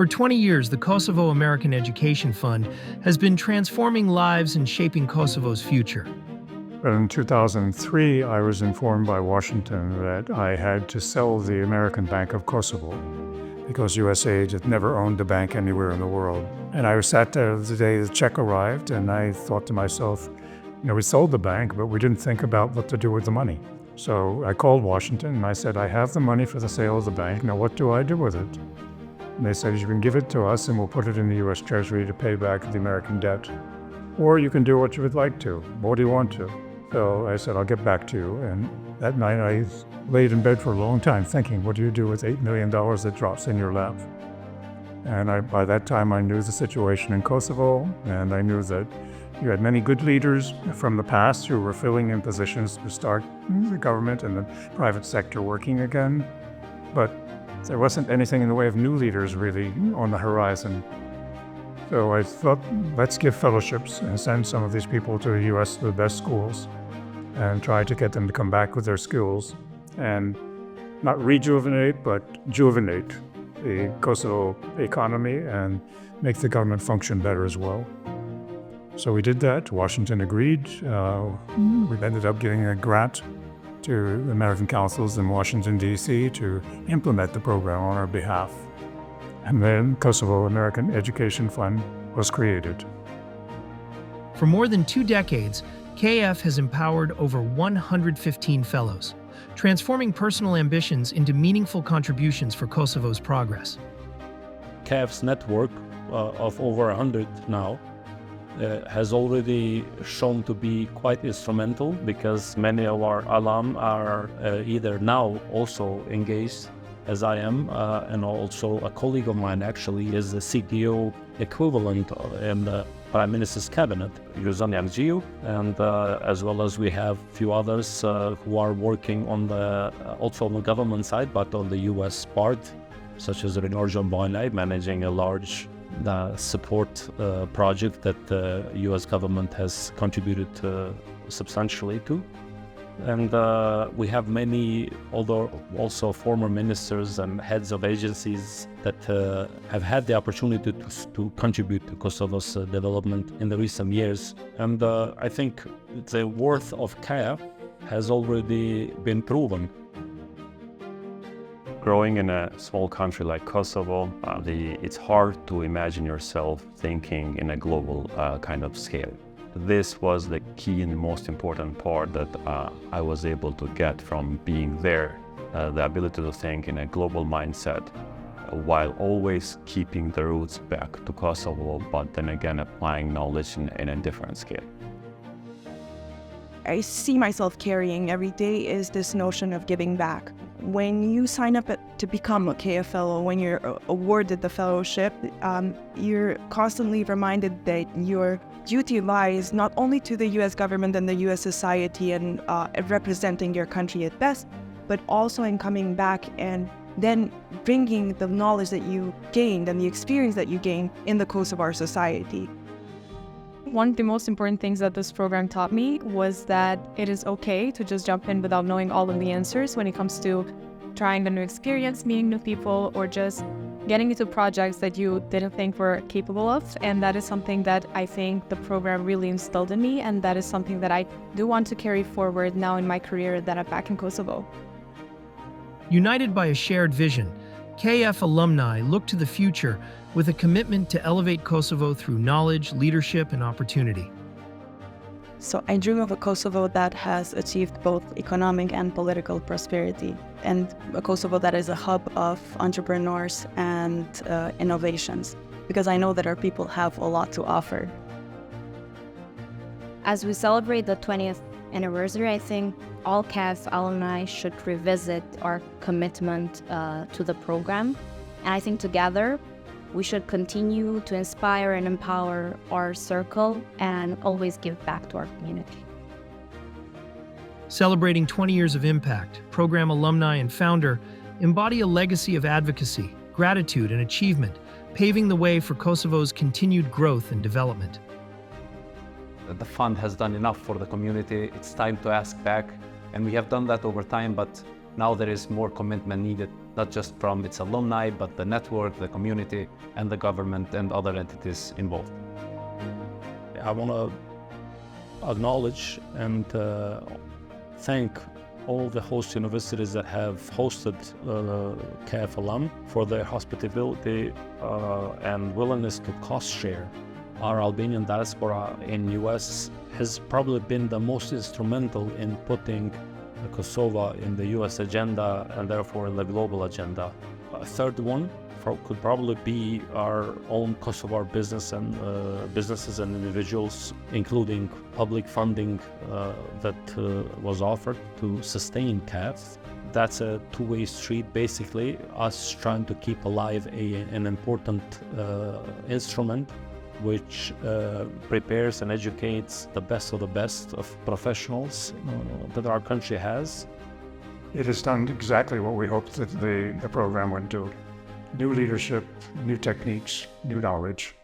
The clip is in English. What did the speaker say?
For 20 years, the Kosovo American Education Fund has been transforming lives and shaping Kosovo's future. But in 2003, I was informed by Washington that I had to sell the American Bank of Kosovo because USAID had never owned a bank anywhere in the world. And I sat there the day the check arrived, and I thought to myself, we sold the bank, but we didn't think about what to do with the money. So I called Washington and I said, I have the money for the sale of the bank. Now what do I do with it? And they said, you can give it to us and we'll put it in the US Treasury to pay back the American debt. Or you can do what you would like to. What do you want to? So I said, I'll get back to you. And that night I laid in bed for a long time thinking, what do you do with $8 million that drops in your lap? And by that time I knew the situation in Kosovo, and I knew that you had many good leaders from the past who were filling in positions to start the government and the private sector working again. But there wasn't anything in the way of new leaders really on the horizon. So I thought, let's give fellowships and send some of these people to the US to the best schools and try to get them to come back with their skills and not rejuvenate, but juvenate the Kosovo economy and make the government function better as well. So we did that. Washington agreed. We ended up getting a grant to the American councils in Washington, D.C. to implement the program on our behalf. And then Kosovo American Education Fund was created. For more than 2 decades, KAEF has empowered over 115 fellows, transforming personal ambitions into meaningful contributions for Kosovo's progress. KAEF's network of over 100 now has already shown to be quite instrumental because many of our alum are either now also engaged as I am, and also a colleague of mine actually is the CTO equivalent in the Prime Minister's cabinet, Yuzan Yangjiu, and as well as we have a few others who are working on also on the government side, but on the US part, such as Renorjon Boynay, managing a large support project that the US government has contributed substantially to. And we have many also former ministers and heads of agencies that have had the opportunity to contribute to Kosovo's development in the recent years. And I think the worth of KAEF has already been proven. Growing in a small country like Kosovo, it's hard to imagine yourself thinking in a global kind of scale. This was the key and most important part that I was able to get from being there, the ability to think in a global mindset while always keeping the roots back to Kosovo, but then again applying knowledge in a different scale. I see myself carrying every day is this notion of giving back. When you sign up to become a KAEF fellow, when you're awarded the fellowship, you're constantly reminded that your duty lies not only to the U.S. government and the U.S. society and representing your country at best, but also in coming back and then bringing the knowledge that you gained and the experience that you gained in the Kosovar society. One of the most important things that this program taught me was that it is okay to just jump in without knowing all of the answers when it comes to trying a new experience, meeting new people, or just getting into projects that you didn't think were capable of. And that is something that I think the program really instilled in me, and that is something that I do want to carry forward now in my career that I'm back in Kosovo. United by a shared vision, KAEF alumni look to the future with a commitment to elevate Kosovo through knowledge, leadership, and opportunity. So I dream of a Kosovo that has achieved both economic and political prosperity, and a Kosovo that is a hub of entrepreneurs and innovations, because I know that our people have a lot to offer. As we celebrate the 20th anniversary, I think all KAEF alumni should revisit our commitment to the program. And I think together, we should continue to inspire and empower our circle and always give back to our community. Celebrating 20 years of impact, program alumni and founder embody a legacy of advocacy, gratitude, and achievement, paving the way for Kosovo's continued growth and development. The fund has done enough for the community. It's time to ask back, and we have done that over time, but now there is more commitment needed, not just from its alumni, but the network, the community, and the government and other entities involved. I want to acknowledge and thank all the host universities that have hosted KAEF alum for their hospitality and willingness to cost share. Our Albanian diaspora in US has probably been the most instrumental in putting Kosovo in the US agenda and therefore in the global agenda. A third one could probably be our own Kosovo businesses and individuals, including public funding that was offered to sustain KAEF. That's a two-way street, basically, us trying to keep alive an important instrument which prepares and educates the best of the best of professionals that our country has. It has done exactly what we hoped that the program would do. New leadership, new techniques, new knowledge.